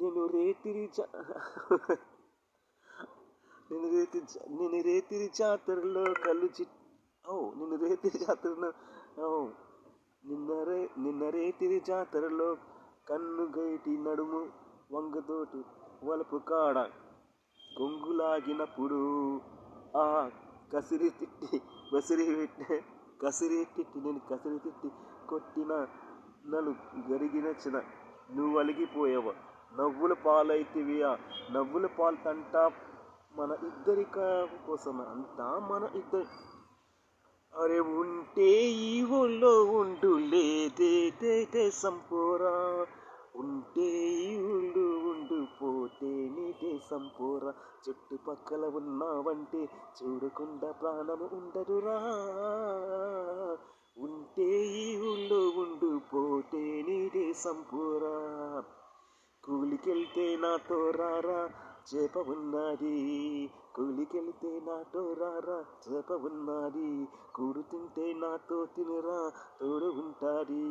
నేను రేతిరి నేను రేతిరి జాతరలో నేను రేతిరి జాతరలో ఓ నిన్న రేతిరి జాతరలో కన్ను గైటి నడుము వంగతోటి వలపు కాడ కొంగులాగినప్పుడు ఆ కసిరి తిట్టి బసిరి పెట్టే కసిరి తిట్టి కొట్టిన నన్ను గరిగినచ్చిన నువ్వు అలిగిపోయావ నవ్వుల పాలైతివియా నవ్వుల పాలు తంటా మన ఇద్దరి కోసం అంతా మన ఇద్దరి అరే ఉంటే ఈ ఊళ్ళో ఉండు లేదే సంపోరా ఉంటే ఈ ఊళ్ళో ఉండు పోతే నీ దేశం పోరా చుట్టుపక్కల ఉన్నావంటే చూడకుండా ప్రాణము ఉండదురా ఉంటే ఈ ఊళ్ళో ఉండు పోతే నీ దేశం పోరా కూలికెళ్తే నాతో రారా చేప ఉన్నది కూలికెళ్తే నాతో రారా చేప ఉన్నది కూడు తింటే నాతో తినరా తోడు ఉంటాది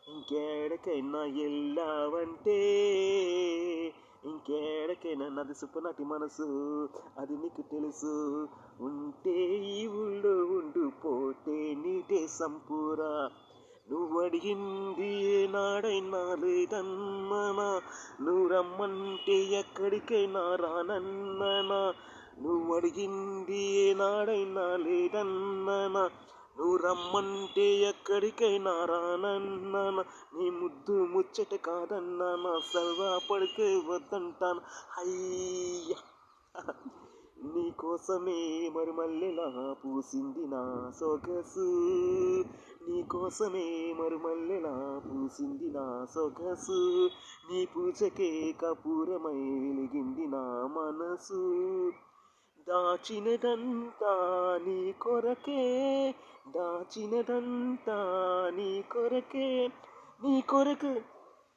ఇంకేడకైనా వెళ్ళావంటే ఇంకేడకైనా నది సుప్పనాటి మనసు అది నీకు తెలుసు ఉంటే ఈ ఊళ్ళో ఉండు పోతే నీ దేశం పూరా నువ్వు అడిగింది ఏనాడైనా లేదన్ననా నువ్వు రమ్మంటే ఎక్కడికైనా రానన్ననా నువ్వు అడిగింది ఏనాడైనా లేదన్ననా నువ్వు రమ్మంటే ఎక్కడికైనా రానన్నానా నీ ముద్దు ముచ్చట కాదన్నానా సరదా పడితే వద్దంటాను అయ్యా నీకోసమే మరుమల్లెలా పూసింది నా సొగసు నీకోసమే మరుమల్లెలా పూసింది నా సొగసు నీ పూజకే కపూరమై వెలిగింది నా మనసు దాచినదంతా నీ కొరకే దాచినదంతా నీ కొరకే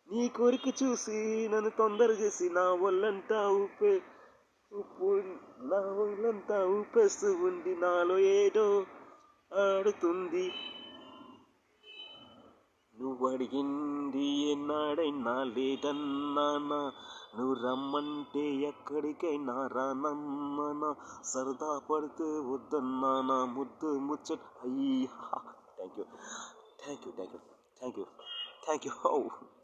నీ కొరకు చూసి నన్ను తొందర చేసి నా ఒళ్ళంతా ఊపేస్తూ ఉంది నాలో ఏదో ఆడుతుంది నువ్వు అడిగింది ఎన్నాడైనా లేదన్నానా నువ్వు రమ్మంటే ఎక్కడికైనా రానమ్మనా సరదా పడితే వద్దన్నానా ముద్దు ముచ్చట అయ్యా థ్యాంక్ యూ